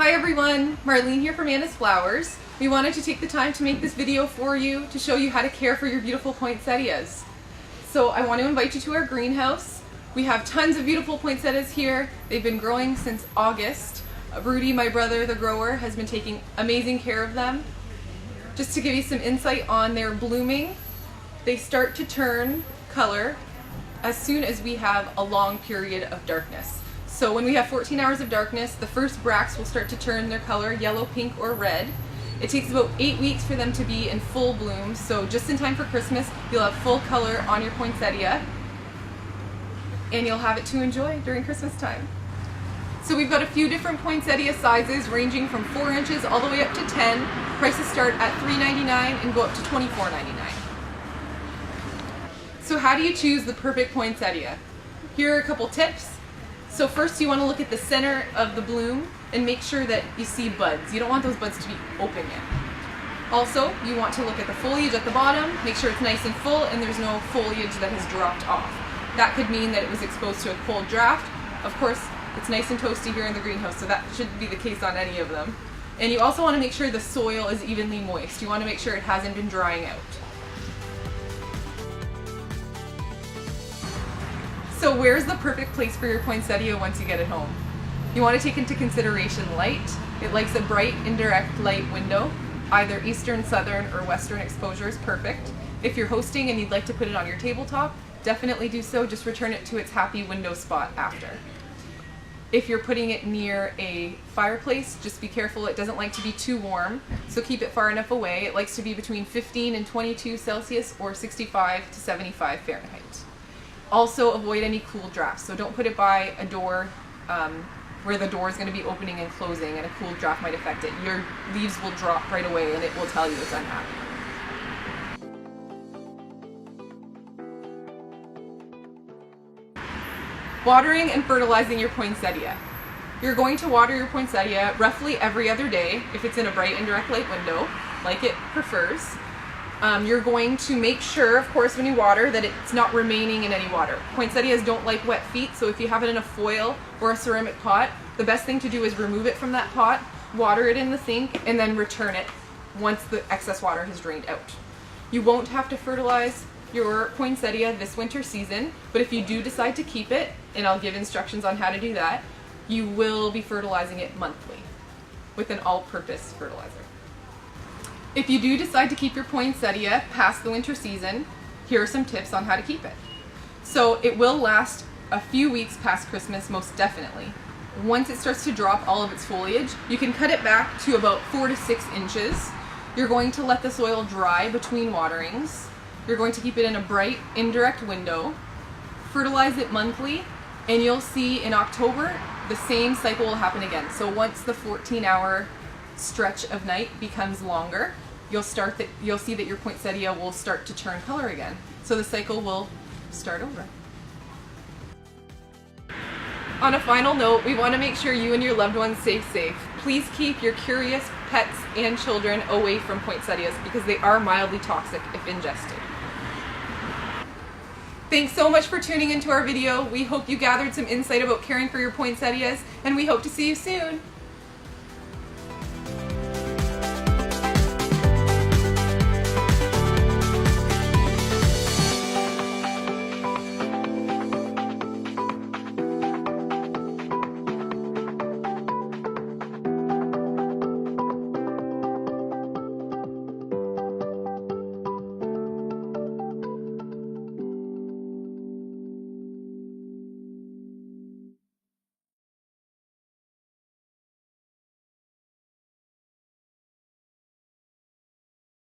Hi everyone, Marlene here from Anna's Flowers. We wanted to take the time to make this video for you to show you how to care for your beautiful poinsettias. So I want to invite you to our greenhouse. We have tons of beautiful poinsettias here. They've been growing since August. Rudy, my brother, the grower, has been taking amazing care of them. Just to give you some insight on their blooming, they start to turn color as soon as we have a long period of darkness. So when we have 14 hours of darkness, the first bracts will start to turn their color yellow, pink, or red. It takes about 8 weeks for them to be in full bloom, so just in time for Christmas, you'll have full color on your poinsettia, and you'll have it to enjoy during Christmas time. So we've got a few different poinsettia sizes ranging from 4 inches all the way up to 10. Prices start at $3.99 and go up to $24.99. So how do you choose the perfect poinsettia? Here are a couple tips. So first you want to look at the center of the bloom and make sure that you see buds. You don't want those buds to be open yet. Also, you want to look at the foliage at the bottom, make sure it's nice and full and there's no foliage that has dropped off. That could mean that it was exposed to a cold draft. Of course, it's nice and toasty here in the greenhouse, so that shouldn't be the case on any of them. And you also want to make sure the soil is evenly moist. You want to make sure it hasn't been drying out. So where's the perfect place for your poinsettia once you get it home? You want to take into consideration light. It likes a bright, indirect light window. Either eastern, southern, or western exposure is perfect. If you're hosting and you'd like to put it on your tabletop, definitely do so. Just return it to its happy window spot after. If you're putting it near a fireplace, just be careful. It doesn't like to be too warm, so keep it far enough away. It likes to be between 15 and 22 Celsius or 65 to 75 Fahrenheit. Also avoid any cool drafts, so don't put it by a door where the door is going to be opening and closing and a cool draft might affect it. Your leaves will drop right away and it will tell you it's unhappy. Watering and fertilizing your poinsettia. You're going to water your poinsettia roughly every other day if it's in a bright indirect light window, like it prefers. You're going to make sure, of course, when you water, that it's not remaining in any water. Poinsettias don't like wet feet, so if you have it in a foil or a ceramic pot, the best thing to do is remove it from that pot, water it in the sink, and then return it once the excess water has drained out. You won't have to fertilize your poinsettia this winter season, but if you do decide to keep it, and I'll give instructions on how to do that, you will be fertilizing it monthly with an all-purpose fertilizer. If you do decide to keep your poinsettia past the winter season, here are some tips on how to keep it. So it will last a few weeks past Christmas, most definitely. Once it starts to drop all of its foliage, you can cut it back to about 4 to 6 inches. You're going to let the soil dry between waterings. You're going to keep it in a bright, indirect window. Fertilize it monthly, and you'll see in October, the same cycle will happen again. So once the 14-hour stretch of night becomes longer, you'll see that your poinsettia will start to turn color again. So the cycle will start over. On a final note, we want to make sure you and your loved ones stay safe. Please keep your curious pets and children away from poinsettias because they are mildly toxic if ingested. Thanks so much for tuning into our video. We hope you gathered some insight about caring for your poinsettias, and we hope to see you soon.